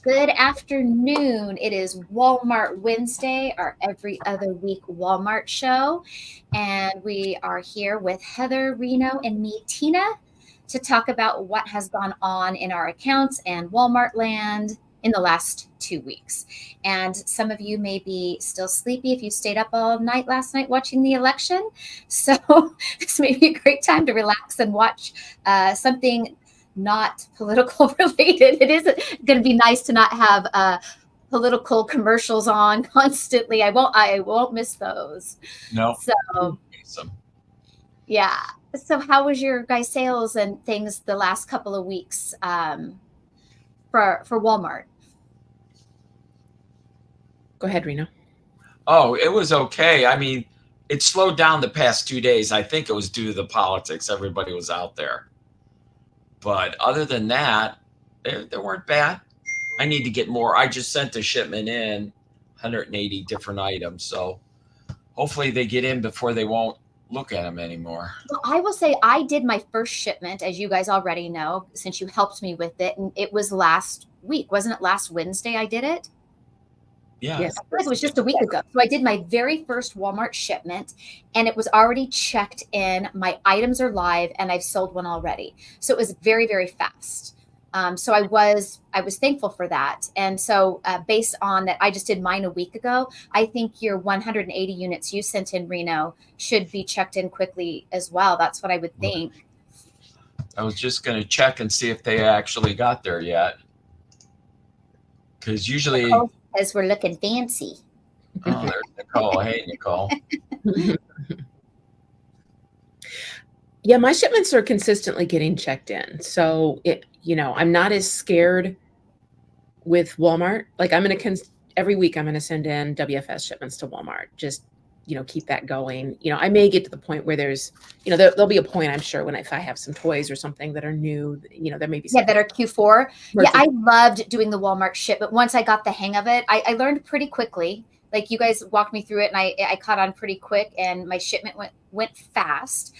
Good afternoon. It is Walmart Wednesday, our every other week Walmart show. And we are here with Heather, Reno, and me, Tina, to talk about what has gone on in our accounts and Walmart land in the last 2 weeks. And some of you may be still sleepy if you stayed up all night last night watching the election. So this may be a great time to relax and watch something not political related. It is going to be nice to not have political commercials on constantly. I won't miss those. No. So Awesome. yeah. So how was your guys' sales and things the last couple of weeks for Walmart? Go ahead, Reno. Oh, it was okay. I mean, it slowed down the past 2 days. I think it was due to the politics. Everybody was out there. But other than that, they weren't bad. I need to get more. I just sent the shipment in, 180 different items. So hopefully they get in before they won't look at them anymore. Well, I will say I did my first shipment, as you guys already know, since you helped me with it. And it was last week. Wasn't it last Wednesday I did it? Yeah. Yes. I feel like it was just a week ago. So I did my very first Walmart shipment and it was already checked in. My items are live and I've sold one already. So it was very, very fast. So I was thankful for that. And so based on that, I just did mine a week ago. I think your 180 units you sent in, Reno, should be checked in quickly as well. That's what I would think. I was just going to check and see if they actually got there yet. Because usually... As we're looking fancy. Oh, there's Nicole. Hey, Nicole. Yeah, my shipments are consistently getting checked in. So, I'm not as scared with Walmart. Like every week I'm going to send in WFS shipments to Walmart. Just, keep that going. I may get to the point where there's, there'll be a point, I'm sure, if I have some toys or something that are new, there may be that are Q4. Yeah, I loved doing the Walmart ship, but once I got the hang of it, I learned pretty quickly. Like you guys walked me through it and I caught on pretty quick and my shipment went fast.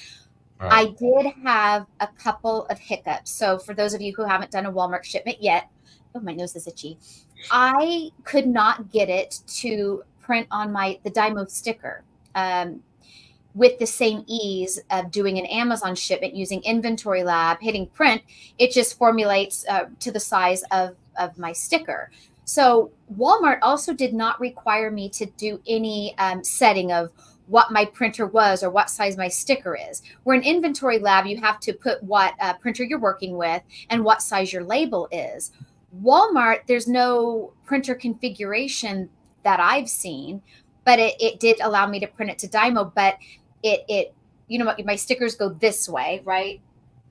Right. I did have a couple of hiccups. So for those of you who haven't done a Walmart shipment yet, oh, my nose is itchy. I could not get it to print on the Dymo sticker with the same ease of doing an Amazon shipment using Inventory Lab, hitting print. It just formulates to the size of my sticker. So Walmart also did not require me to do any setting of what my printer was or what size my sticker is. Where in Inventory Lab, you have to put what printer you're working with and what size your label is. Walmart, there's no printer configuration that I've seen, but it did allow me to print it to Dymo, but it my stickers go this way, right?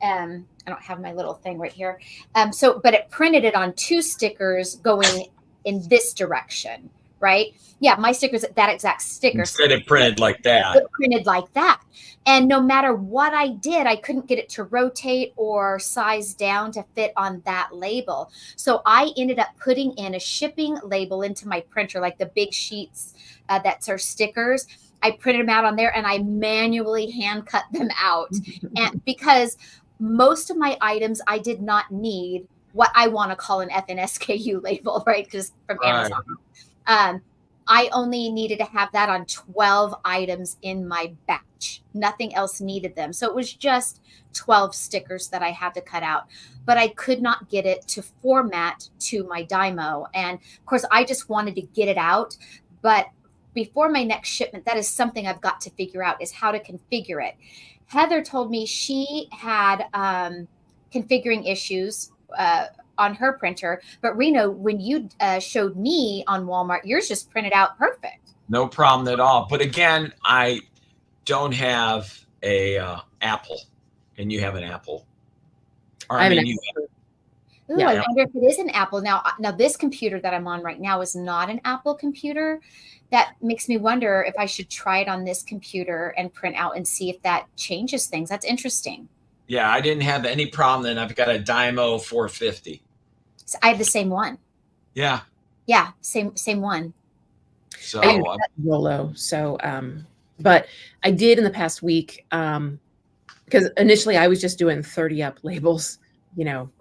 I don't have my little thing right here. But it printed it on 2 stickers going in this direction, right? Yeah, my stickers, that exact sticker. Instead it printed like that. It printed like that. And no matter what I did, I couldn't get it to rotate or size down to fit on that label. So I ended up putting in a shipping label into my printer, like the big sheets that's our stickers. I printed them out on there and I manually hand cut them out. And because most of my items, I did not need what I want to call an FNSKU label, right? Because from Amazon. I only needed to have that on 12 items in my batch. Nothing else needed them. So it was just 12 stickers that I had to cut out. But I could not get it to format to my Dymo. And of course, I just wanted to get it out. But before my next shipment, that is something I've got to figure out, is how to configure it. Heather told me she had configuring issues on her printer. But Reno, when you showed me on Walmart, yours just printed out perfect. No problem at all. But again, I don't have a Apple, and you have an Apple. Or, I mean, Ooh, yeah. I wonder if it is an Apple. Now, this computer that I'm on right now is not an Apple computer. That makes me wonder if I should try it on this computer and print out and see if that changes things. That's interesting. Yeah, I didn't have any problem. Then I've got a Dymo 450. So I have the same one. Yeah. Yeah, same one. So Rolo. So, but I did in the past week because initially I was just doing 30 up labels,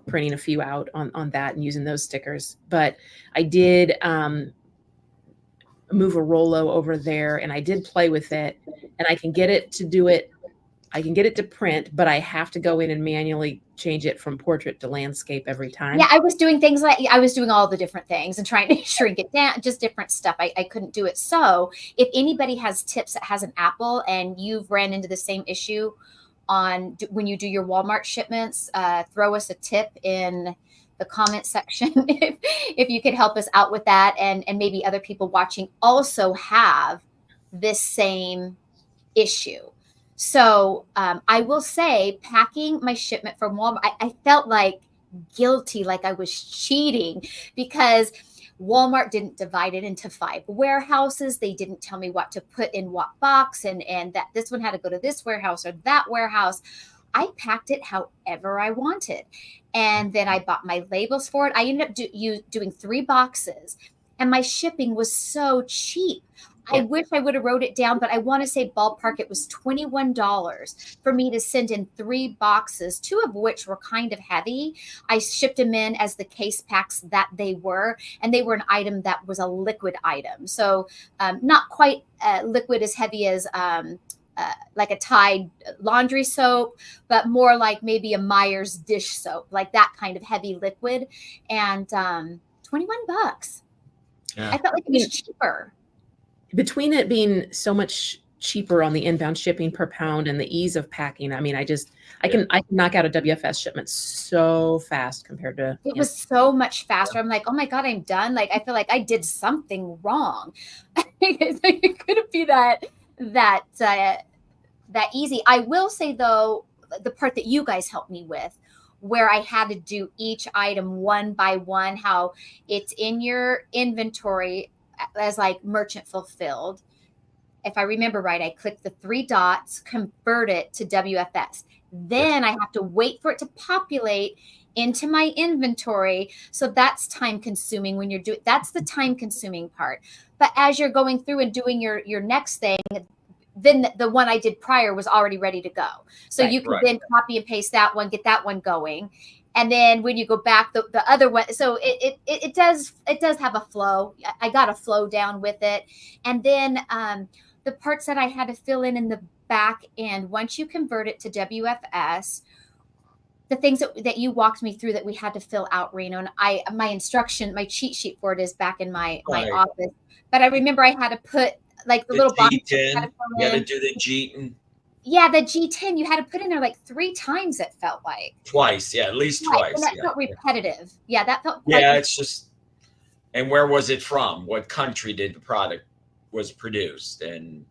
printing a few out on that and using those stickers. But I did move a Rolo over there, and I did play with it, and I can get it to do it. I can get it to print, but I have to go in and manually change it from portrait to landscape every time. Yeah, I was doing things like I was doing all the different things and trying to shrink it down, just different stuff. I couldn't do it. So if anybody has tips that has an Apple and you've ran into the same issue on when you do your Walmart shipments, throw us a tip in the comment section if you could help us out with that, and maybe other people watching also have this same issue. So I will say, packing my shipment from Walmart, I felt like guilty, like I was cheating, because Walmart didn't divide it into 5 warehouses. They didn't tell me what to put in what box, and that this one had to go to this warehouse or that warehouse. I packed it however I wanted. And then I bought my labels for it. I ended up doing 3 boxes, and my shipping was so cheap. I wish I would have wrote it down, but I want to say ballpark, it was $21 for me to send in 3 boxes, 2 of which were kind of heavy. I shipped them in as the case packs that they were, and they were an item that was a liquid item. So not quite liquid as heavy as like a Tide laundry soap, but more like maybe a Myers dish soap, like that kind of heavy liquid. And $21. Yeah. I felt like it was cheaper. Between it being so much cheaper on the inbound shipping per pound and the ease of packing, I mean, I can knock out a WFS shipment so fast compared to it was so much faster. I'm like, oh my God, I'm done. Like, I feel like I did something wrong. It couldn't be that easy. I will say though, the part that you guys helped me with, where I had to do each item one by one, how it's in your inventory as like merchant fulfilled. If I remember right, I click the 3 dots, convert it to WFS. Then I have to wait for it to populate into my inventory. So that's time consuming when you're doing, that's the time consuming part. But as you're going through and doing your next thing, then the one I did prior was already ready to go. So you could then copy and paste that one, get that one going. And then when you go back, the other one, so it does have a flow. I got a flow down with it. And then the parts that I had to fill in the back end, once you convert it to WFS, the things that you walked me through that we had to fill out, Reno, and my cheat sheet for it is back in my office. But I remember I had to put like the little box. You had to do the G10. Yeah, the G10 you had to put in there like 3 times, it felt like. Twice, yeah, at least twice. And that felt repetitive. Yeah, that felt it's just, and where was it from? What country did the product was produced? And,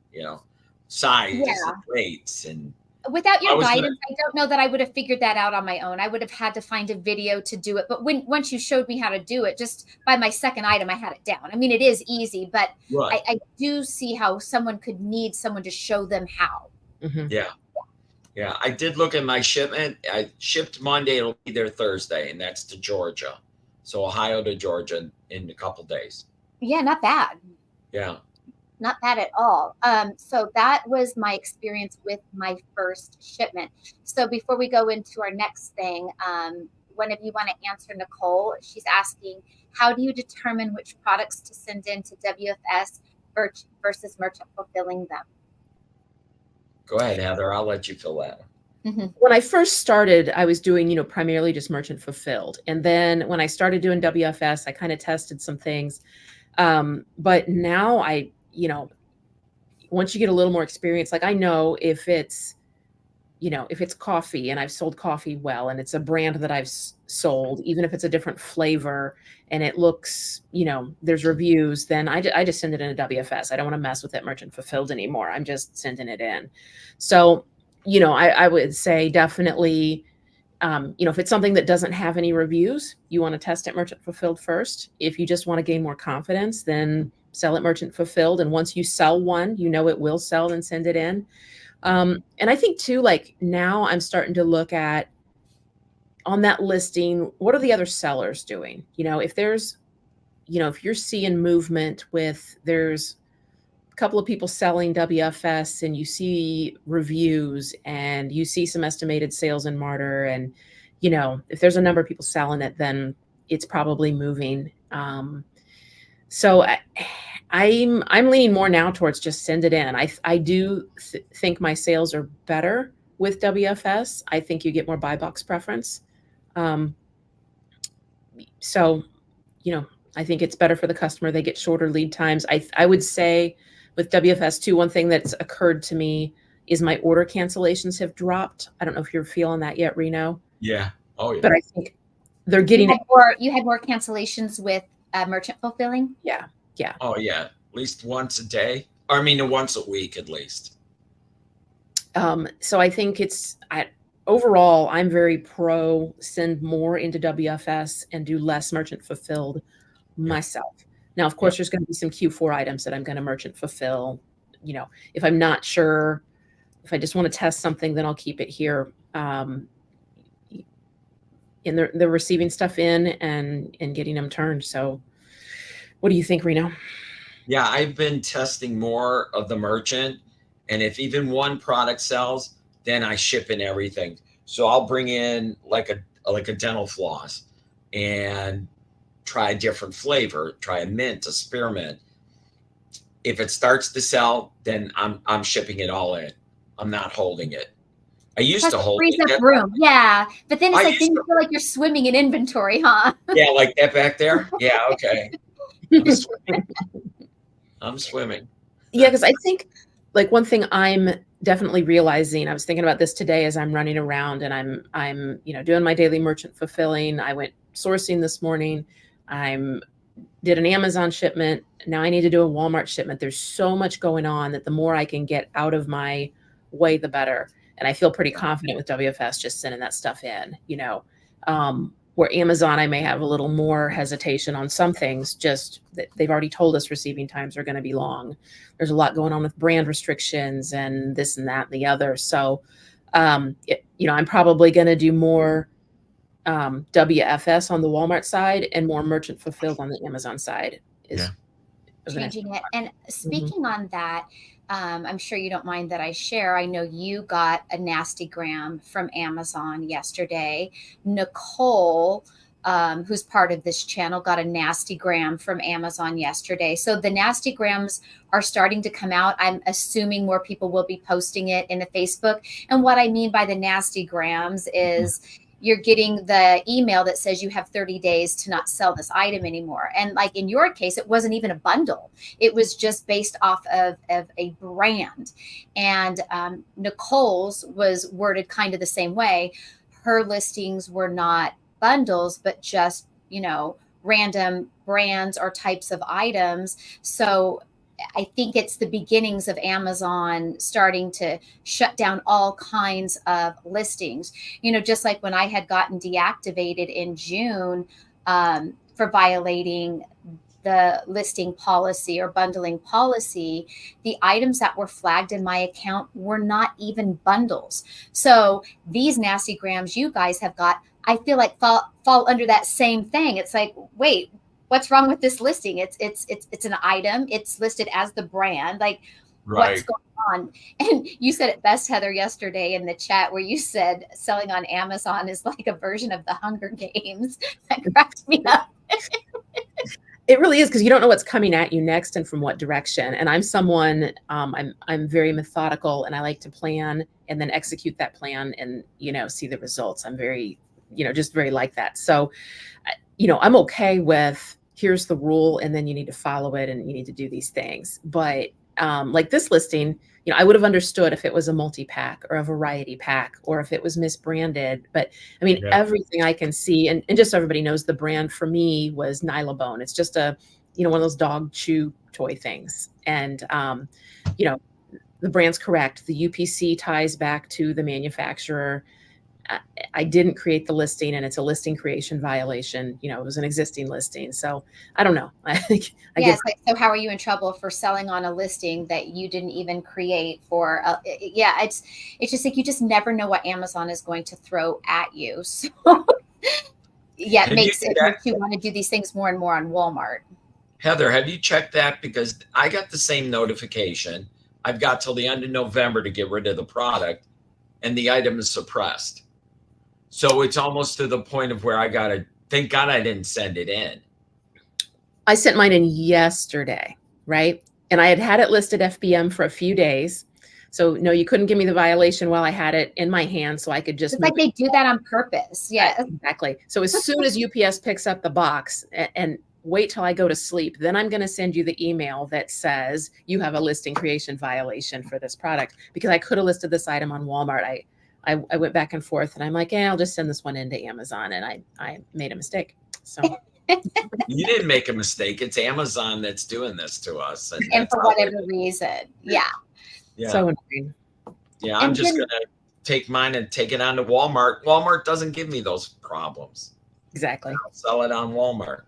size and rates. And without your guidance, I don't know that I would have figured that out on my own. I would have had to find a video to do it. But once you showed me how to do it, just by my second item, I had it down. I mean, it is easy, but I do see how someone could need someone to show them how. Mm-hmm. Yeah. I did look at my shipment. I shipped Monday. It'll be there Thursday, and that's to Georgia. So Ohio to Georgia in a couple days. Yeah, not bad. Yeah. Not bad at all. So that was my experience with my first shipment. So before we go into our next thing, one of you want to answer Nicole. She's asking, how do you determine which products to send in to WFS versus merchant fulfilling them? Go ahead, Heather. I'll let you fill that. Mm-hmm. When I first started, I was doing, primarily just merchant fulfilled. And then when I started doing WFS, I kind of tested some things. But now once you get a little more experience, like I know if it's coffee and I've sold coffee well, and it's a brand that I've sold, even if it's a different flavor and it looks, there's reviews, then I just send it in a WFS. I don't want to mess with it merchant fulfilled anymore. I'm just sending it in. So, I would say definitely, if it's something that doesn't have any reviews, you want to test it merchant fulfilled first. If you just want to gain more confidence, then sell it merchant fulfilled. And once you sell one, it will sell, and send it in. And I think too, like now I'm starting to look at on that listing, what are the other sellers doing? If there's, if you're seeing movement with, there's a couple of people selling WFS and you see reviews and you see some estimated sales in Martyr, and, you know, if there's a number of people selling it, then it's probably moving. So I'm leaning more now towards just send it in. I do think my sales are better with WFS. I think you get more buy box preference. So, you know, I think it's better for the customer. They get shorter lead times. I would say with WFS too, one thing that's occurred to me is my order cancellations have dropped. I don't know if you're feeling that yet, Reno. Yeah. Oh yeah. But I think they're getting you had more cancellations with merchant fulfilling. Yeah. Yeah. Oh yeah. At least once a day. Or I mean, once a week at least. So I think overall, I'm very pro send more into WFS and do less merchant fulfilled myself. Now, of course, there's going to be some Q4 items that I'm going to merchant fulfill. You know, if I'm not sure, if I just want to test something, then I'll keep it here. And they're receiving stuff in and getting them turned. So what do you think, Reno? Yeah, I've been testing more of the merchant. And if even one product sells, then I ship in everything. So I'll bring in like a dental floss and try a different flavor, try a mint, a spearmint. If it starts to sell, then I'm shipping it all in. I'm not holding it. I used to hold frees up room. Yeah. But then it's like, then you feel like you're swimming in inventory, huh? Yeah, like that back there. Yeah, okay. I'm swimming. Yeah, because I think like one thing I'm definitely realizing, I was thinking about this today as I'm running around and I'm doing my daily merchant fulfilling. I went sourcing this morning. Did an Amazon shipment. Now I need to do a Walmart shipment. There's so much going on that the more I can get out of my way, the better. And I feel pretty confident with WFS just sending that stuff in, where Amazon, I may have a little more hesitation on some things, just that they've already told us receiving times are going to be long. There's a lot going on with brand restrictions and this and that and the other. So, I'm probably going to do more WFS on the Walmart side and more merchant fulfilled on the Amazon side. Changing it. And speaking on that, I'm sure you don't mind that I share. I know you got a nasty gram from Amazon yesterday. Nicole, who's part of this channel, got a nasty gram from Amazon yesterday. So the nasty grams are starting to come out. I'm assuming more people will be posting it in the Facebook. And what I mean by the nasty grams is you're getting the email that says you have 30 days to not sell this item anymore. And like in your case, it wasn't even a bundle. It was just based off of a brand. And Nicole's was worded kind of the same way. Her listings were not bundles, but just, random brands or types of items. So I think it's the beginnings of Amazon starting to shut down all kinds of listings. Just like when I had gotten deactivated in June for violating the listing policy or bundling policy, the items that were flagged in my account were not even bundles. So these nasty grams you guys have got, I feel like fall under that same thing. It's like, wait, what's wrong with this listing? It's an item. It's listed as the brand. Like, what's going on? And you said it best, Heather, yesterday in the chat where you said selling on Amazon is like a version of the Hunger Games. That cracked me up. It really is, because you don't know what's coming at you next and from what direction. And I'm someone, I'm very methodical, and I like to plan and then execute that plan and, see the results. I'm very, just very like that. So, I'm okay with here's the rule and then you need to follow it and you need to do these things. But like this listing, I would have understood if it was a multi-pack or a variety pack or if it was misbranded. But I mean, everything I can see, and just so everybody knows, the brand for me was Nylabone. It's just a, one of those dog chew toy things. And, the brand's correct. The UPC ties back to the manufacturer. I didn't create the listing, and it's a listing creation violation. It was an existing listing. So I don't know. So how are you in trouble for selling on a listing that you didn't even create for? It's just like, you just never know what Amazon is going to throw at you. So it makes you want to do these things more and more on Walmart. Heather, have you checked that? Because I got the same notification. I've got till the end of November to get rid of the product, and the item is suppressed. So it's almost to the point of where I gotta, thank God I didn't send it in. I sent mine in yesterday, right? And I had had it listed FBM for a few days. So no, you couldn't give me the violation while I had it in my hand, so I could just It's like they do that on purpose. Yeah. Exactly. So as soon as UPS picks up the box and wait till I go to sleep, then I'm going to send you the email that says you have a listing creation violation for this product, because I could have listed this item on Walmart. I went back and forth, and I'm like, I'll just send this one into Amazon, and I made a mistake. So You didn't make a mistake. It's Amazon that's doing this to us, And for whatever reason, yeah. So annoying. Yeah, I'm just gonna take mine and take it on to Walmart. Walmart doesn't give me those problems. Exactly. I'll sell it on Walmart.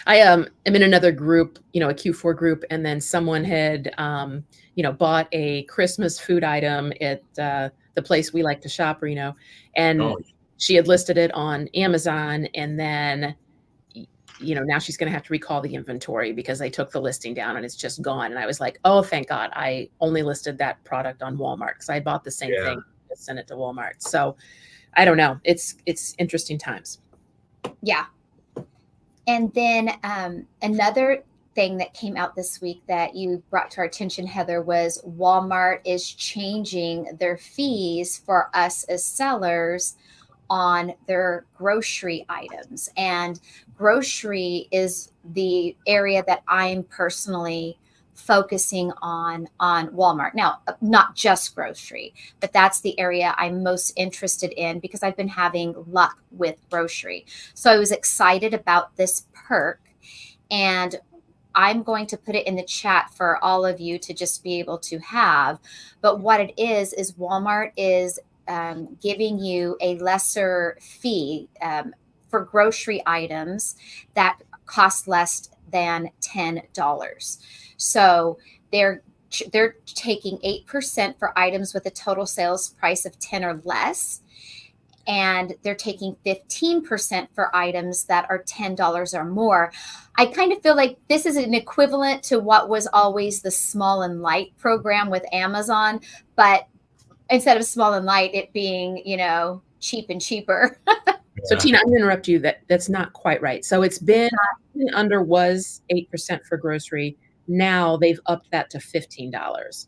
I am in another group, a Q4 group, and then someone had bought a Christmas food item at the place we like to shop, Reno, and she had listed it on Amazon, and then now she's going to have to recall the inventory because they took the listing down and it's just gone. And I was like, oh, thank God I only listed that product on Walmart, because I bought the same thing, just sent it to Walmart. So I don't know. It's interesting times. Yeah. And then another thing that came out this week that you brought to our attention, Heather, was Walmart is changing their fees for us as sellers on their grocery items. And grocery is the area that I'm personally focusing on Walmart. Now, not just grocery, but that's the area I'm most interested in because I've been having luck with grocery. So I was excited about this perk, and I'm going to put it in the chat for all of you to just be able to have. But what it is Walmart is giving you a lesser fee for grocery items that cost less than $10. So they're taking 8% for items with a total sales price of 10 or less, and they're taking 15% for items that are $10 or more. I kind of feel like this is an equivalent to what was always the small and light program with Amazon, but instead of small and light, it being, cheap and cheaper. So Tina, I'm going to interrupt you. That's not quite right. So it's been under was 8% for grocery. Now they've upped that to $15.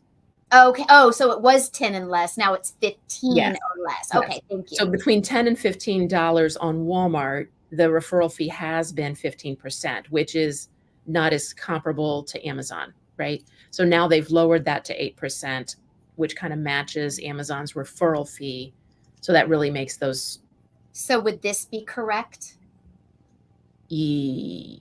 Okay. Oh, so it was 10 and less. Now it's 15 Yes. or less. Yes. Okay. Thank you. So between $10 and $15 on Walmart, the referral fee has been 15%, which is not as comparable to Amazon, right? So now they've lowered that to 8%, which kind of matches Amazon's referral fee. So that really makes those. So would this be correct? Yes.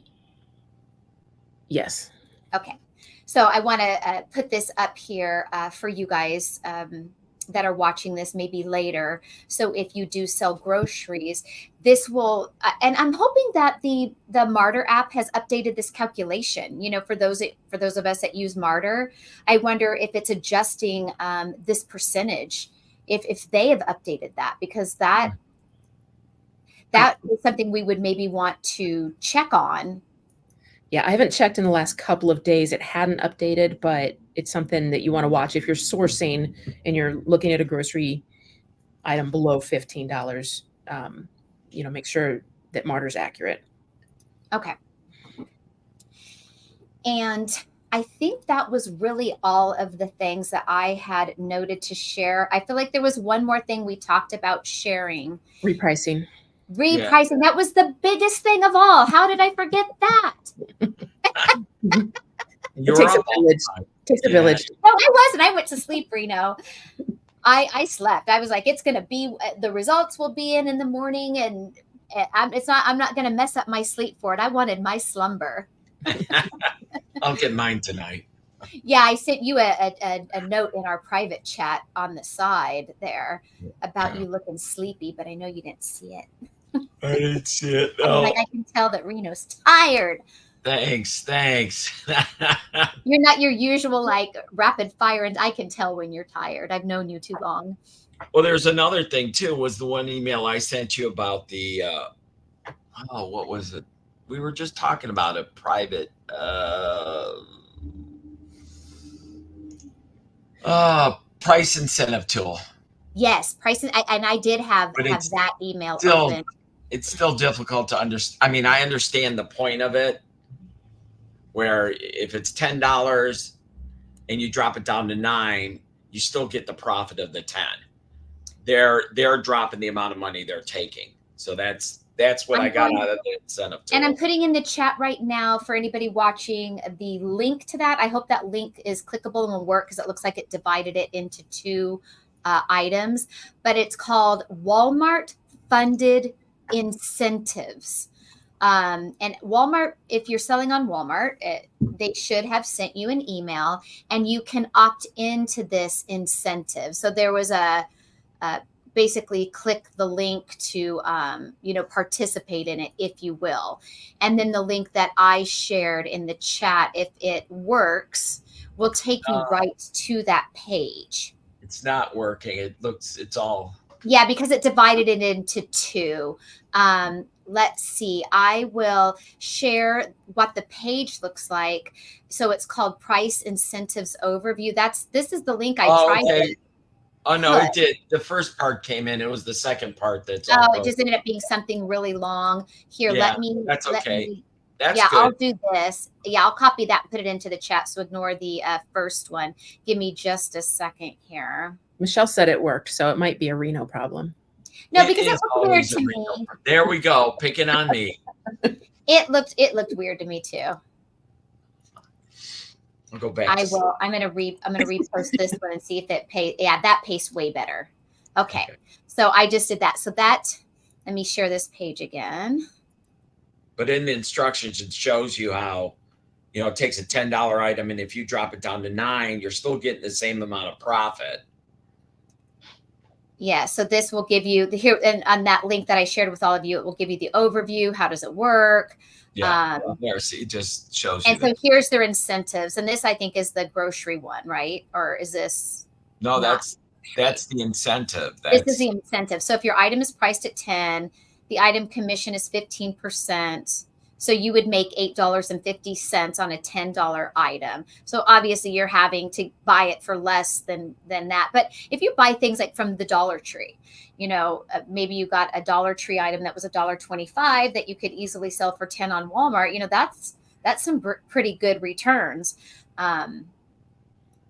Okay. So I want to put this up here for you guys that are watching this maybe later. So if you do sell groceries, this will, and I'm hoping that the Martyr app has updated this calculation. For those of us that use Martyr, I wonder if it's adjusting this percentage, if they have updated that, because that is something we would maybe want to check on. Yeah, I haven't checked in the last couple of days. It hadn't updated, but it's something that you want to watch if you're sourcing and you're looking at a grocery item below $15. Make sure that Martyr's accurate. Okay. And I think that was really all of the things that I had noted to share. I feel like there was one more thing we talked about sharing. Repricing. Yeah. That was the biggest thing of all. How did I forget that? It takes a village. Takes a village. No, I wasn't. I went to sleep, Reno. I slept. I was like, it's going to be, the results will be in the morning, and I'm not going to mess up my sleep for it. I wanted my slumber. I'll get mine tonight. Yeah, I sent you a note in our private chat on the side there about you looking sleepy, but I know you didn't see it. I didn't see it. No. I can tell that Reno's tired. Thanks. You're not your usual rapid fire, and I can tell when you're tired. I've known you too long. Well, there's another thing too. Was the one email I sent you about the what was it? We were just talking about a private price incentive tool. Yes, pricing. And I did have But it's that email still, open. it's still difficult to understand. I mean, I understand the point of it, where if it's $10 and you drop it down to 9, you still get the profit of the 10. They're dropping the amount of money they're taking. So that's what I got out of the incentive tool. And I'm putting in the chat right now for anybody watching the link to that. I hope that link is clickable and will work, because it looks like it divided it into 2 items, but it's called Walmart Funded Incentives. And Walmart, if you're selling on Walmart, they should have sent you an email, and you can opt into this incentive. So there was basically click the link to, participate in it, if you will. And then the link that I shared in the chat, if it works, will take you right to that page. It's not working. It's all. Yeah, because it divided it into 2. Let's see. I will share what the page looks like. So it's called Price Incentives Overview. This is the link I tried. Okay. Oh no, it did. The first part came in. It was the second part that's. It just ended up being something really long. Here, yeah, that's okay. That's good. I'll do this. Yeah, I'll copy that and put it into the chat. So ignore the first one. Give me just a second here. Michelle said it worked, so it might be a Reno problem. No, because it looked weird to me. There we go, picking on me. It looked weird to me too. I'll go back. I'm gonna repost this one and see if it pays. Yeah, that pays way better. Okay. So I just did that. So let me share this page again. But in the instructions, it shows you how, it takes a $10 item, and if you drop it down to 9, you're still getting the same amount of profit. Yeah, so this will give you here, and on that link that I shared with all of you, it will give you the overview. How does it work? Yeah, it just shows you. And so here's their incentives, and this I think is the grocery one, right? Or is this? No, that's the incentive. This is the incentive. So if your item is priced at 10, the item commission is 15%. So you would make $8.50 on a $10 item. So obviously you're having to buy it for less than that. But if you buy things like from the Dollar Tree, maybe you got a Dollar Tree item that was $1.25 that you could easily sell for 10 on Walmart. That's some pretty good returns on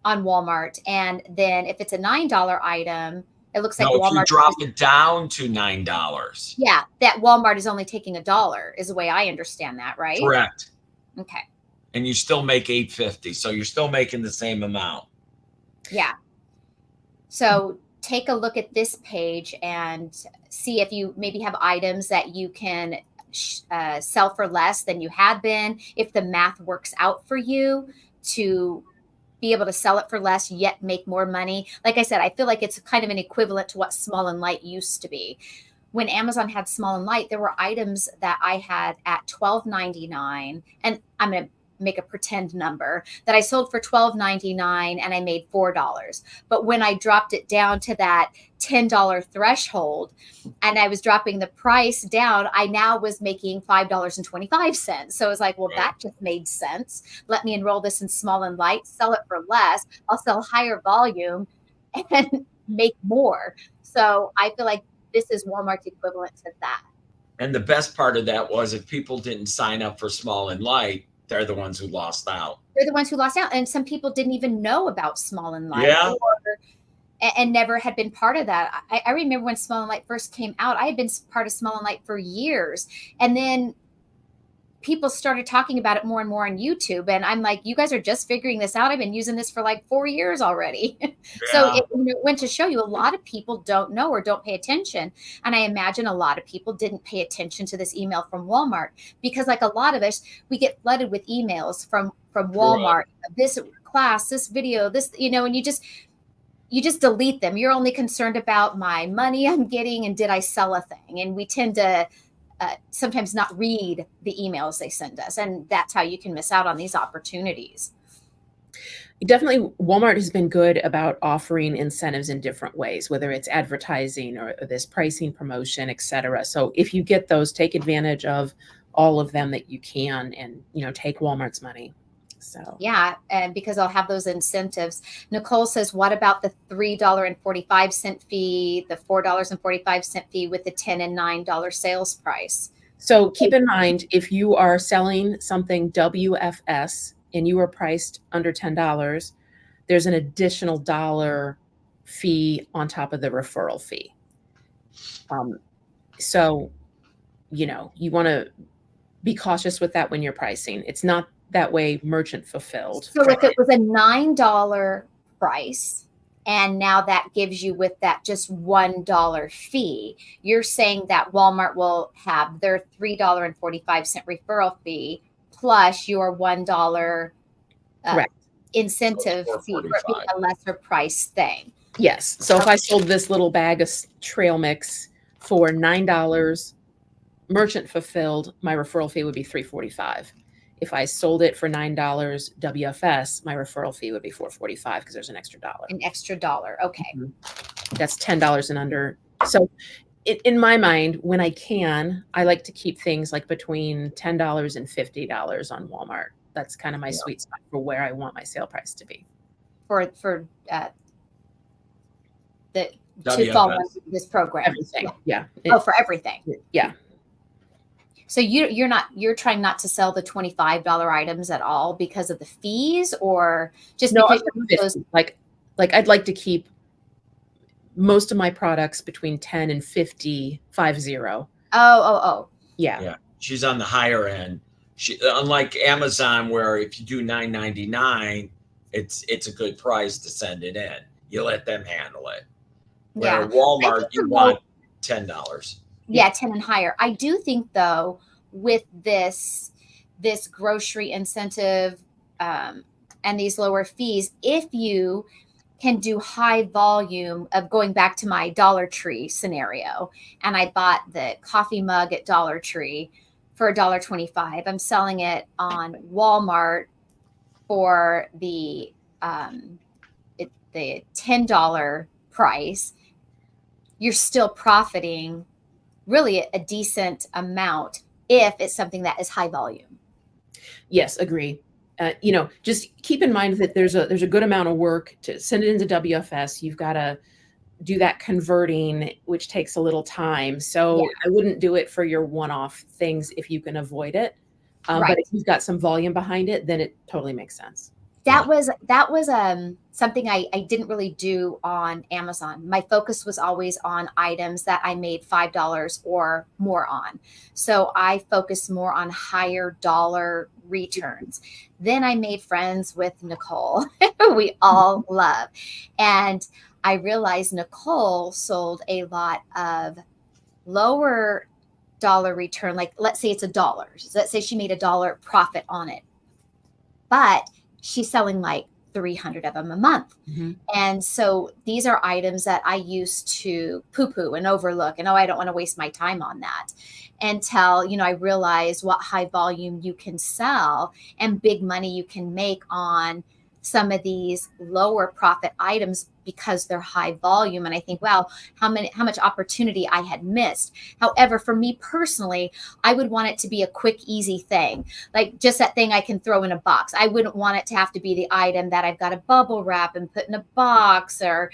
Walmart. And then if it's a $9 item, it looks like Walmart. If you drop it down to $9. Yeah, that Walmart is only taking $1 is the way I understand that, right? Correct. Okay. And you still make $8.50, so you're still making the same amount. Yeah. So take a look at this page and see if you maybe have items that you can sell for less than you had been, if the math works out for you to be able to sell it for less yet make more money. Like I said, I feel like it's kind of an equivalent to what Small and Light used to be. When Amazon had Small and Light, there were items that I had at $12.99, and I'm going to make a pretend number that I sold for $12.99 and I made $4. But when I dropped it down to that $10 threshold and I was dropping the price down, I now was making $5.25. So it was like, well, that just made sense. Let me enroll this in Small and Light, sell it for less. I'll sell higher volume and make more. So I feel like this is Walmart's equivalent to that. And the best part of that was, if people didn't sign up for Small and Light, they're the ones who lost out. They're the ones who lost out. And some people didn't even know about Small and Light. Yeah. And never had been part of that. I remember when Small and Light first came out, I had been part of Small and Light for years. And then people started talking about it more and more on YouTube. And I'm like, you guys are just figuring this out. I've been using this for like 4 years already. Yeah. So it went to show you a lot of people don't know or don't pay attention. And I imagine a lot of people didn't pay attention to this email from Walmart, because like a lot of us, we get flooded with emails from Walmart, right. This class, this video, this, and you just delete them. You're only concerned about my money I'm getting and did I sell a thing? And we tend to sometimes not read the emails they send us. And that's how you can miss out on these opportunities. Definitely, Walmart has been good about offering incentives in different ways, whether it's advertising or this pricing promotion, et cetera. So if you get those, take advantage of all of them that you can and, take Walmart's money. So yeah, and because I'll have those incentives. Nicole says, what about the $3.45 fee, the $4.45 fee with the $10 and $9 sales price? So keep in mind, if you are selling something WFS and you are priced under $10, there's an additional dollar fee on top of the referral fee. So, you want to be cautious with that when you're pricing. It's not that way merchant fulfilled. So if it was a $9 price, and now that gives you with that just $1 fee, you're saying that Walmart will have their $3.45 referral fee plus your $1 incentive fee for a lesser price thing. Yes. So if I sold this little bag of trail mix for $9 merchant fulfilled, my referral fee would be $3.45. If I sold it for $9 WFS, my referral fee would be $4.45 because there's an extra dollar. An extra dollar. Okay. Mm-hmm. That's $10 and under. So in my mind, when I can, I like to keep things like between $10 and $50 on Walmart. That's kind of my sweet spot for where I want my sale price to be. For to follow this program. Everything. Yeah. For everything. Yeah. So you're trying not to sell the $25 items at all because of the fees, or just because those, like I'd like to keep most of my products between 10 and 50, 50. Oh. Yeah. She's on the higher end. Unlike Amazon, where if you do $9.99, it's a good price to send it in. You let them handle it. Where Walmart, you want $10. Yeah, 10 and higher. I do think, though, with this grocery incentive and these lower fees, if you can do high volume of going back to my Dollar Tree scenario, and I bought the coffee mug at Dollar Tree for $1.25, I'm selling it on Walmart for the $10 price, you're still profiting really a decent amount if it's something that is high volume. Yes, agree. Just keep in mind that there's a good amount of work to send it into WFS. You've got to do that converting, which takes a little time. So I wouldn't do it for your one-off things if you can avoid it. But if you've got some volume behind it, then it totally makes sense. That was something I didn't really do on Amazon. My focus was always on items that I made $5 or more on. So I focused more on higher dollar returns. Then I made friends with Nicole, who we all love. And I realized Nicole sold a lot of lower dollar return. Like, let's say it's $1. Let's say she made $1 profit on it. But she's selling like 300 of them a month. Mm-hmm. And so these are items that I used to poo-poo and overlook. And, I don't want to waste my time on that until, I realize what high volume you can sell and big money you can make on some of these lower profit items because they're high volume. And I think, wow, how much opportunity I had missed. However, for me personally, I would want it to be a quick, easy thing, like just that thing I can throw in a box. I wouldn't want it to have to be the item that I've got to bubble wrap and put in a box or,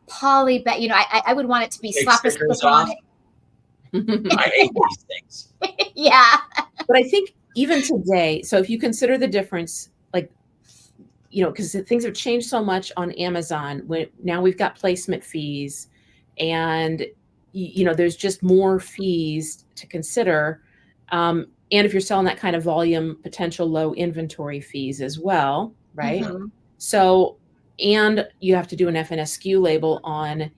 poly bag. I would want it to be slap a stick on it. I hate these things. Yeah. But I think even today, so if you consider the difference, because things have changed so much on Amazon. Now we've got placement fees, and there's just more fees to consider. And if you're selling that kind of volume, potential low inventory fees as well, right? Mm-hmm. So, and you have to do an FNSQ label on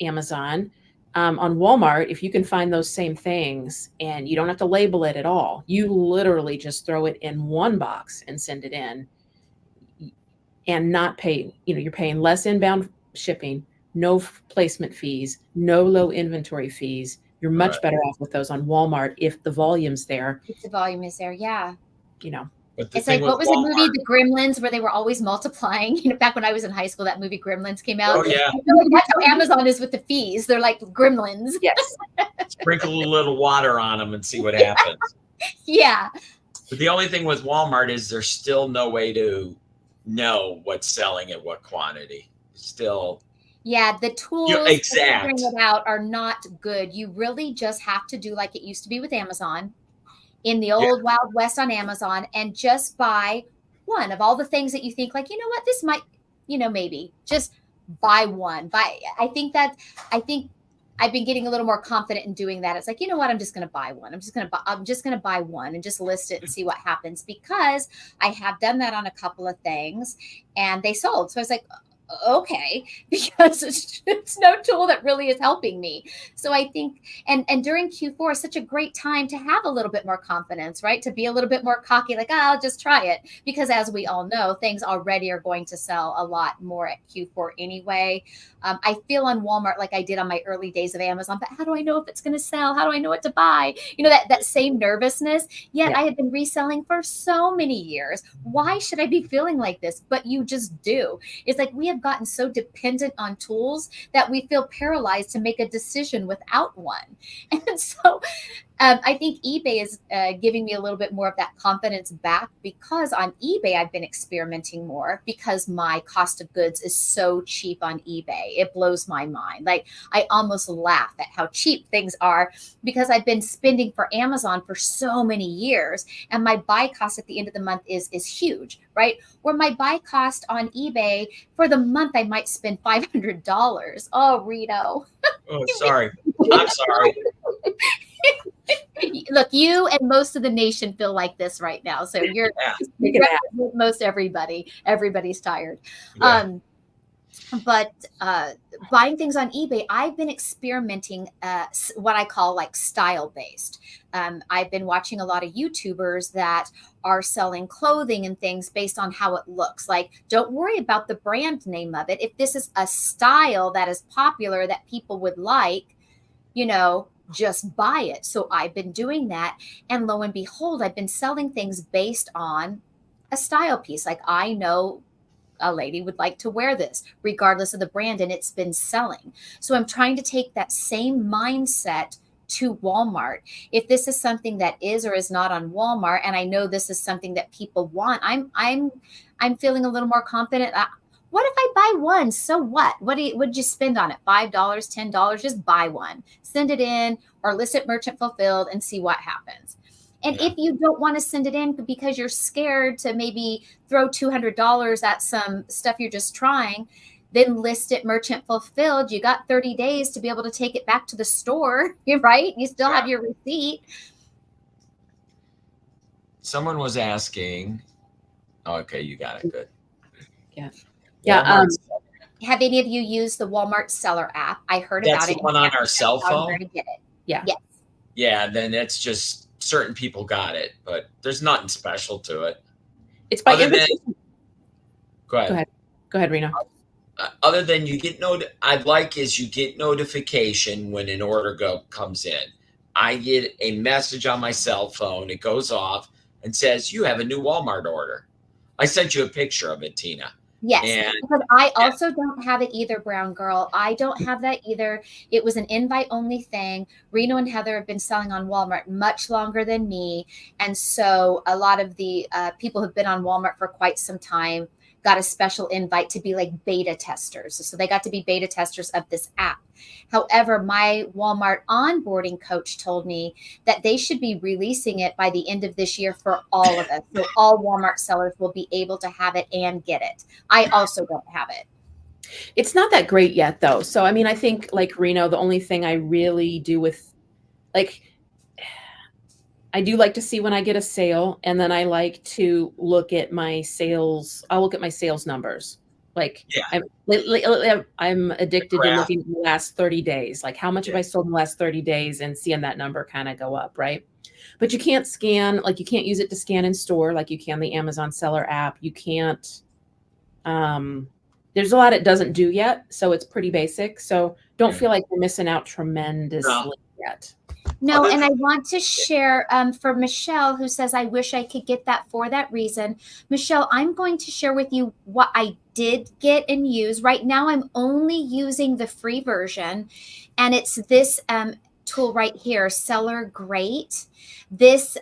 Amazon. On Walmart, if you can find those same things and you don't have to label it at all, you literally just throw it in one box and send it in. And not pay, you're paying less inbound shipping, no placement fees, no low inventory fees. You're much better off with those on Walmart if the volume's there. If the volume is there, yeah. It's like, what was the movie, The Gremlins, where they were always multiplying? Back when I was in high school, that movie Gremlins came out. Oh, yeah. I feel like that's how Amazon is with the fees. They're like Gremlins. Yes. Sprinkle a little water on them and see what happens. Yeah. But the only thing with Walmart is there's still no way to know what's selling at what quantity. Still, yeah, the tools for figuring exact. it out are not good. You really just have to do like it used to be with Amazon, in the old Wild West on Amazon, and just buy one of all the things that you think like, you know what, this might, maybe just buy one. I think I've been getting a little more confident in doing that. It's like, you know what, I'm just going to buy one. I'm just going to buy one and just list it and see what happens, because I have done that on a couple of things and they sold. So I was like, okay, because it's no tool that really is helping me. So I think, and during Q4 is such a great time to have a little bit more confidence, right? To be a little bit more cocky, like, I'll just try it. Because as we all know, things already are going to sell a lot more at Q4 anyway. I feel on Walmart like I did on my early days of Amazon, but how do I know if it's going to sell? How do I know what to buy? That same nervousness. Yet I have been reselling for so many years. Why should I be feeling like this? But you just do. It's like we have gotten so dependent on tools that we feel paralyzed to make a decision without one. And so I think eBay is giving me a little bit more of that confidence back, because on eBay, I've been experimenting more because my cost of goods is so cheap on eBay. It blows my mind. Like, I almost laugh at how cheap things are, because I've been spending for Amazon for so many years, and my buy cost at the end of the month is huge, right? Where my buy cost on eBay for the month, I might spend $500. Oh, Rito. Oh, sorry. I'm sorry. Look, you and most of the nation feel like this right now. So you're most everybody. Everybody's tired. Yeah. But buying things on eBay, I've been experimenting what I call like style based. I've been watching a lot of YouTubers that are selling clothing and things based on how it looks. Like, don't worry about the brand name of it. If this is a style that is popular that people would like, just buy it. So I've been doing that. And lo and behold, I've been selling things based on a style piece. Like, I know a lady would like to wear this regardless of the brand, and it's been selling. So I'm trying to take that same mindset to Walmart. If this is something that is or is not on Walmart, and I know this is something that people want, I'm feeling a little more confident. What if I buy one? So what? What'd you spend on it? $5, $10? Just buy one. Send it in or list it merchant fulfilled and see what happens. And if you don't want to send it in because you're scared to maybe throw $200 at some stuff you're just trying, then list it merchant fulfilled. You got 30 days to be able to take it back to the store, right? You still have your receipt. Someone was asking. Okay, you got it. Good. Yeah. Have any of you used the Walmart seller app? I heard about it. That's the one on our cell phone? Where to get it. Yeah. Yes. Yeah, then it's just certain people got it, but there's nothing special to it. It's by Go ahead. Go ahead, Reno. Other than you get you get notification when an order comes in. I get a message on my cell phone. It goes off and says, you have a new Walmart order. I sent you a picture of it, Tina. Yes, because I also don't have it either, Brown Girl. I don't have that either. It was an invite only thing. Reno and Heather have been selling on Walmart much longer than me. And so a lot of the people who've been on Walmart for quite some time got a special invite to be like beta testers. So they got to be beta testers of this app. However, my Walmart onboarding coach told me that they should be releasing it by the end of this year for all of us. So all Walmart sellers will be able to have it and get it. I also don't have it. It's not that great yet, though. So, I mean, I think like Reno, the only thing I really do with, like, I do like to see when I get a sale, and then I like to look at my sales. I'll look at my sales numbers. Like, I'm addicted to looking at the last 30 days. Like, how much have I sold in the last 30 days, and seeing that number kind of go up, right? But you can't scan, like, you can't use it to scan in store like you can the Amazon seller app. You can't. There's a lot it doesn't do yet, so it's pretty basic. So don't feel like you're missing out tremendously yet. No, and I want to share for Michelle, who says, I wish I could get that for that reason. Michelle, I'm going to share with you what I did get and use. Right now, I'm only using the free version, and it's this tool right here, Seller Great. This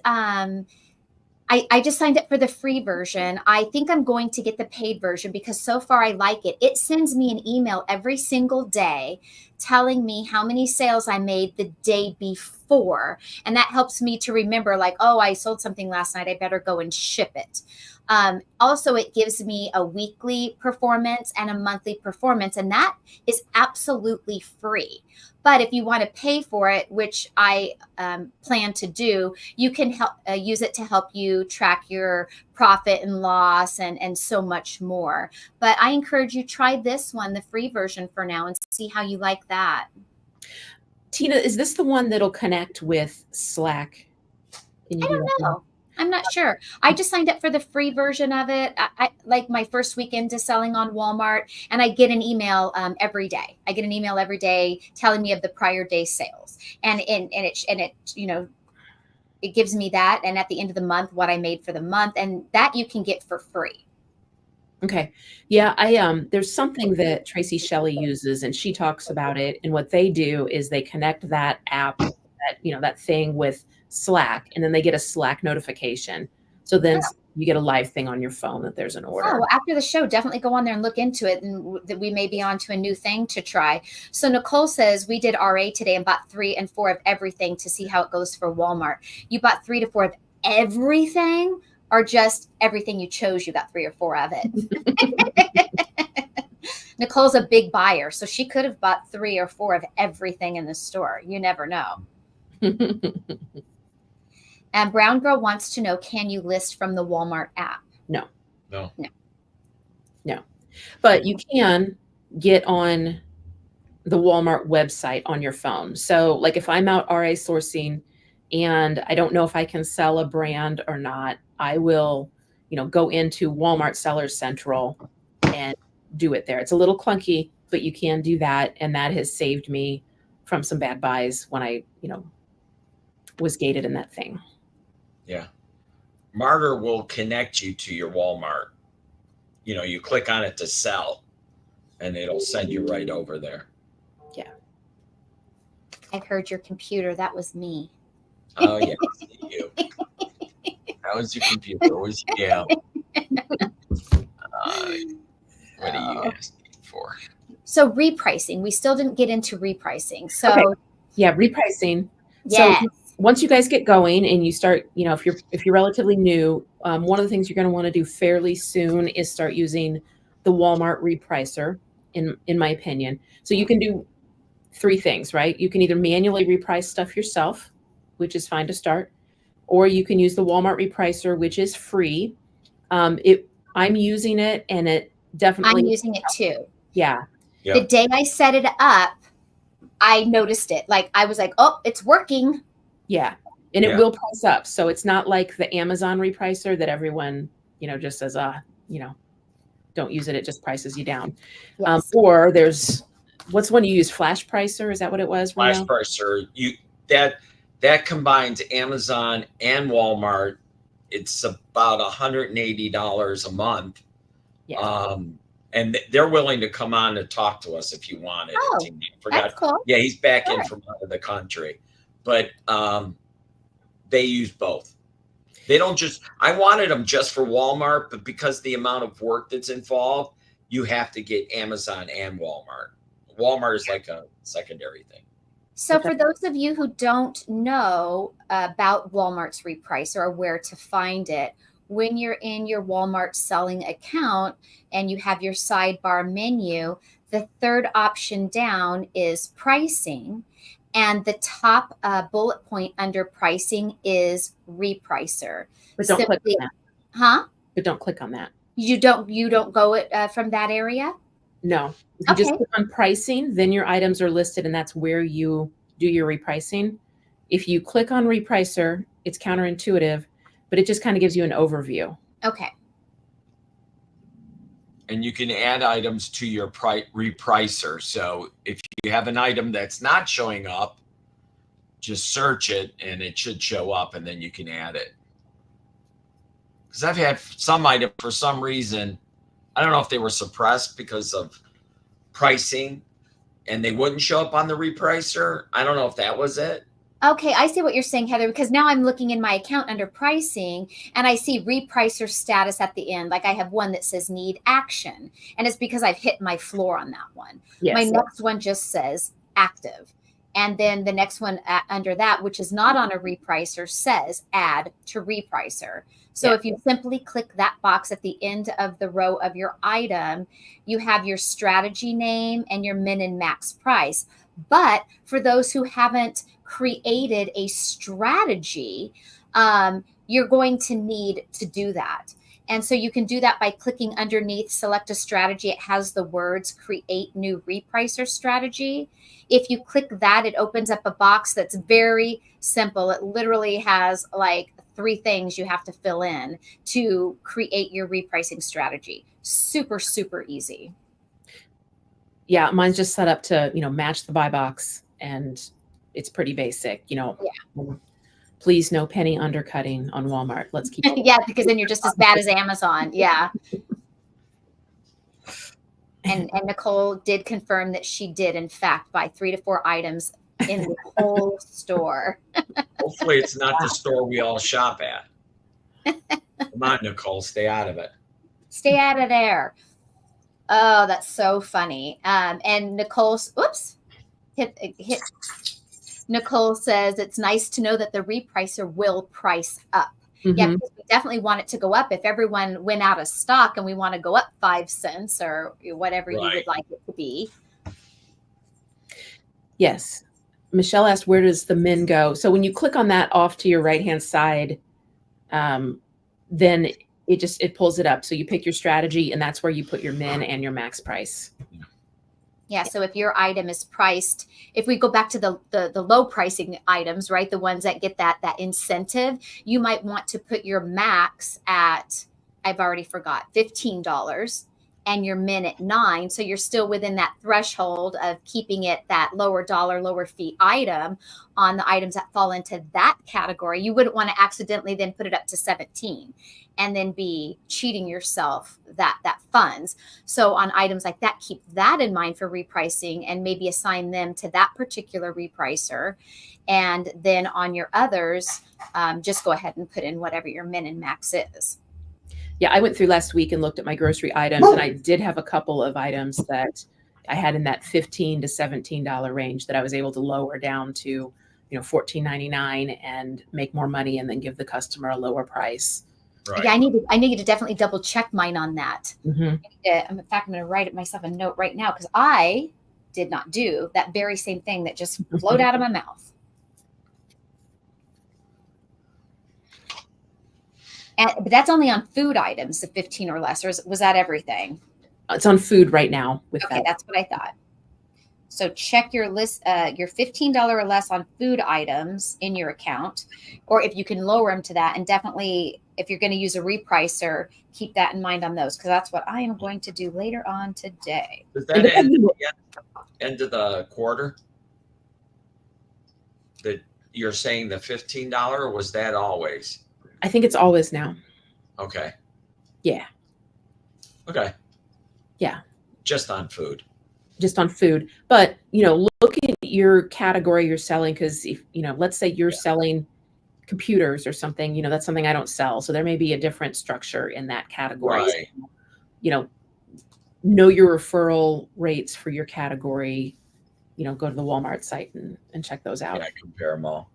I just signed up for the free version. I think I'm going to get the paid version because so far I like it. It sends me an email every single day telling me how many sales I made the day before. And that helps me to remember, like, oh, I sold something last night. I better go and ship it. Also, it gives me a weekly performance and a monthly performance, and that is absolutely free. But if you want to pay for it, which I plan to do, you can use it to help you track your profit and loss and so much more. But I encourage you, try this one, the free version for now, and see how you like that. Tina, is this the one that'll connect with Slack? I don't know. I'm not sure. I just signed up for the free version of it. I like my first week into selling on Walmart, and I get an email every day. I get an email every day telling me of the prior day sales, and it it gives me that, and at the end of the month, what I made for the month, and that you can get for free. Okay. Yeah, there's something that Tracy Shelley uses, and she talks about it. And what they do is they connect that app, that thing with Slack, and then they get a Slack notification. So then you get a live thing on your phone that there's an order. Oh, well, after the show, definitely go on there and look into it, and that we may be on to a new thing to try. So Nicole says, we did RA today and bought 3 and 4 of everything to see how it goes for Walmart. You bought 3 to 4 of everything, or just everything you chose? You got 3 or 4 of it. Nicole's a big buyer, so she could have bought 3 or 4 of everything in the store. You never know. And Brown Girl wants to know, can you list from the Walmart app? No. No. But you can get on the Walmart website on your phone. So like if I'm out RA sourcing and I don't know if I can sell a brand or not, I will, go into Walmart Seller Central and do it there. It's a little clunky, but you can do that. And that has saved me from some bad buys when I, was gated in that thing. Yeah. Martyr will connect you to your Walmart. You click on it to sell, and it'll send you right over there. Yeah. I heard your computer. That was me. Oh, yeah. You. That was your computer. Yeah. What are you asking for? So repricing. We still didn't get into repricing. So okay. Yeah, repricing. Yes. So once you guys get going and you start, if you're relatively new, one of the things you're going to want to do fairly soon is start using the Walmart repricer, in my opinion. So you can do 3 things, right? You can either manually reprice stuff yourself, which is fine to start, or you can use the Walmart repricer, which is free. I'm using it, and it definitely. I'm using it too. Yeah. The day I set it up, I noticed it. Like I was like, oh, it's working. Yeah. And it will price up. So it's not like the Amazon repricer that everyone, just says, don't use it. It just prices you down. Yes. Or there's, what's one you use? Flash Pricer? Is that what it was? Flash Pricer. That combines Amazon and Walmart. It's about $180 a month. Yeah. And they're willing to come on to talk to us if you wanted. Oh, that's cool. Yeah, he's back in from out of the country. But they use both. They don't I wanted them just for Walmart, but because the amount of work that's involved, you have to get Amazon and Walmart. Walmart is like a secondary thing. So for those of you who don't know about Walmart's repricer or where to find it, when you're in your Walmart selling account and you have your sidebar menu, the 3rd option down is pricing. And the top bullet point under pricing is repricer. But don't click on that. Huh? But don't click on that. You don't go from that area? No. If you just click on pricing, then your items are listed, and that's where you do your repricing. If you click on repricer, it's counterintuitive, but it just kind of gives you an overview. Okay. And you can add items to your repricer. So if you have an item that's not showing up, just search it and it should show up, and then you can add it. Because I've had some item for some reason, I don't know if they were suppressed because of pricing and they wouldn't show up on the repricer. I don't know if that was it. Okay, I see what you're saying, Heather, because now I'm looking in my account under pricing and I see repricer status at the end. Like I have one that says need action, and it's because I've hit my floor on that one. Yes. My next one just says active. And then the next one under that, which is not on a repricer, says add to repricer. So if you simply click that box at the end of the row of your item, you have your strategy name and your min and max price. But for those who haven't created a strategy, you're going to need to do that. And so you can do that by clicking underneath, select a strategy. It has the words create new repricer strategy. If you click that, it opens up a box that's very simple. It literally has like 3 things you have to fill in to create your repricing strategy. Super, super easy. Yeah, mine's just set up to, match the buy box, and it's pretty basic, Please no penny undercutting on Walmart. Let's keep it. Yeah, because then you're just as bad as Amazon. Yeah. And Nicole did confirm that she did, in fact, buy 3 to 4 items in the whole store. Hopefully it's not the store we all shop at. Come on, Nicole, stay out of it. Stay out of there. Oh, that's so funny. And Nicole's, hit. Nicole says it's nice to know that the repricer will price up. Mm-hmm. Yeah, because we definitely want it to go up. If everyone went out of stock and we want to go up 5 cents or whatever you would like it to be. Yes. Michelle asked, where does the min go? So when you click on that off to your right-hand side, then it pulls it up. So you pick your strategy, and that's where you put your min and your max price. Yeah. So if your item is priced, if we go back to the low pricing items, right, the ones that get that incentive, you might want to put your max at, I've already forgot, $15 and your min at $9. So you're still within that threshold of keeping it that lower dollar, lower fee item on the items that fall into that category. You wouldn't want to accidentally then put it up to 17 and then be cheating yourself that funds. So on items like that, keep that in mind for repricing and maybe assign them to that particular repricer. And then on your others, just go ahead and put in whatever your min and max is. Yeah, I went through last week and looked at my grocery items, and I did have a couple of items that I had in that $15 to $17 range that I was able to lower down to, $14.99 and make more money, and then give the customer a lower price. Right. Yeah, I need to definitely double check mine on that. Mm-hmm. In fact, I'm going to write myself a note right now because I did not do that very same thing that just flowed out of my mouth. But that's only on food items, the 15 or less, or was that everything? It's on food right now. Okay, that's what I thought. So check your list, your $15 or less on food items in your account, or if you can lower them to that. And definitely, if you're going to use a repricer, keep that in mind on those, because that's what I am going to do later on today. Does that end of the quarter? That you're saying the $15, or was that always? I think it's always now. Okay. Yeah. Okay. Yeah. Just on food. Just on food. But, look at your category you're selling, because if, let's say you're selling computers or something, that's something I don't sell. So there may be a different structure in that category. Right. So, know your referral rates for your category. Go to the Walmart site and check those out. Yeah, compare them all.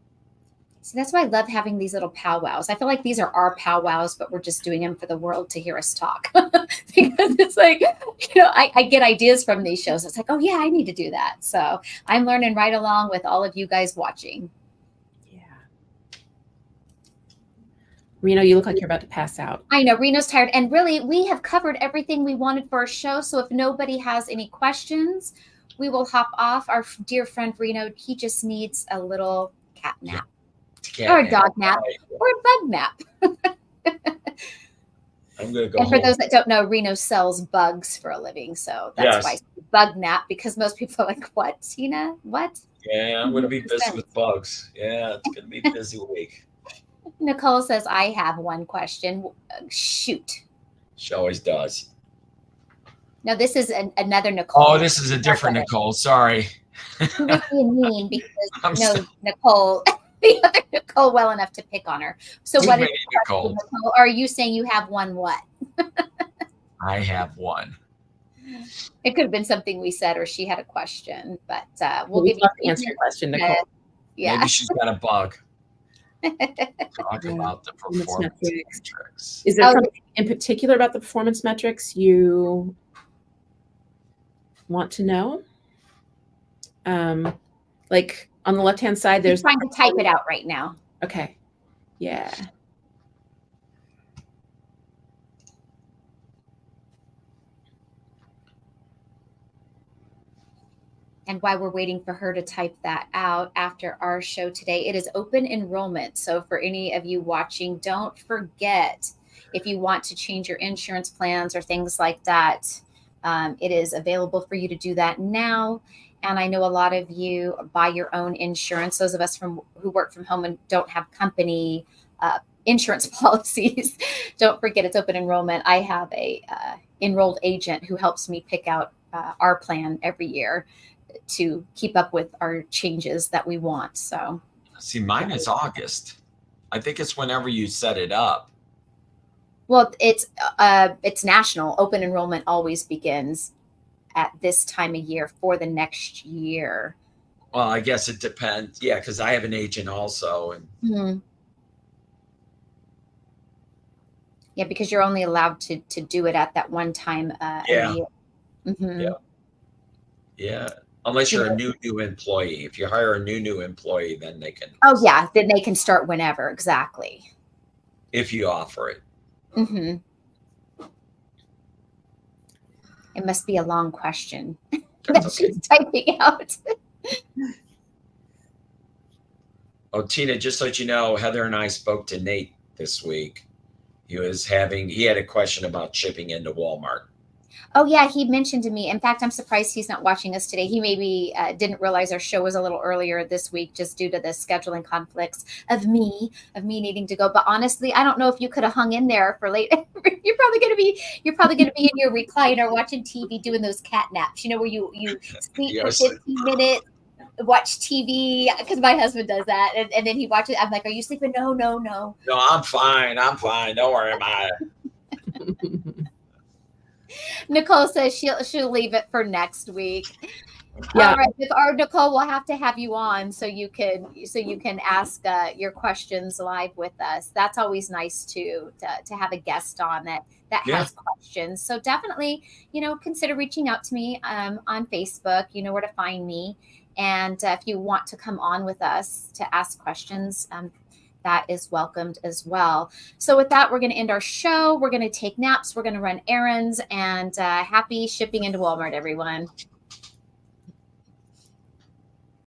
So that's why I love having these little powwows. I feel like these are our powwows, but we're just doing them for the world to hear us talk. Because it's like, I get ideas from these shows. It's like, oh yeah, I need to do that. So I'm learning right along with all of you guys watching. Yeah. Reno, you look like you're about to pass out. I know, Reno's tired. And really, we have covered everything we wanted for our show. So if nobody has any questions, we will hop off. Our dear friend Reno, he just needs a little cat nap. Or a dog nap, or a bug nap. I'm gonna go. And for those that don't know, Reno sells bugs for a living, so that's why it's bug nap. Because most people are like, "What, Tina? What?" Yeah, I'm gonna be busy with bugs. Yeah, it's gonna be a busy week. Nicole says, "I have one question." Shoot. She always does. No, this is another Nicole. Oh, this is a different Nicole. Sorry. You're being mean because Nicole. the other Nicole well enough to pick on her. So Too what is many Nicoles. Nicole? Are you saying you have one what? I have one. It could have been something we said, or she had a question, but We'll give you to answer your question, Nicole. Yeah. Maybe she's got a bug. Talk about the performance metrics. Is there something in particular about the performance metrics you want to know? Like on the left-hand side, there's trying to type it out right now. Okay. Yeah. And while we're waiting for her to type that out after our show today, it is open enrollment. So for any of you watching, don't forget, if you want to change your insurance plans or things like that, it is available for you to do that now. And I know a lot of you buy your own insurance. Those of us who work from home and don't have company insurance policies, don't forget it's open enrollment. I have a enrolled agent who helps me pick out our plan every year to keep up with our changes that we want. So see, mine is August. I think it's whenever you set it up. Well, it's national. Open enrollment always begins at this time of year for the next year. Well, I guess it depends. Yeah, because I have an agent also. And yeah, because you're only allowed to do it at that one time a year. Yeah. Unless you're a new employee. If you hire a new employee, then they can. Oh, yeah. Then they can start whenever. Exactly. If you offer it. It must be a long question that she's typing out. Oh, Tina, just so you know, Heather and I spoke to Nate this week. He had a question about shipping into Walmart. Oh, yeah, he mentioned to me. In fact, I'm surprised he's not watching us today. He maybe didn't realize our show was a little earlier this week just due to the scheduling conflicts of me needing to go. But honestly, I don't know if you could have hung in there for late. You're probably gonna be in your recliner watching TV doing those cat naps, where you sleep for 15 minutes, watch TV, because my husband does that, and then he watches. I'm like, are you sleeping? No. No, I'm fine. Don't worry about it. Nicole says she'll leave it for next week. Yeah. All right, Nicole, we'll have to have you on so you can ask your questions live with us. That's always nice to have a guest on that has questions. So definitely, consider reaching out to me on Facebook. You know where to find me. And if you want to come on with us to ask questions, that is welcomed as well. So with that, we're going to end our show. We're going to take naps. We're going to run errands, and happy shipping into Walmart, everyone.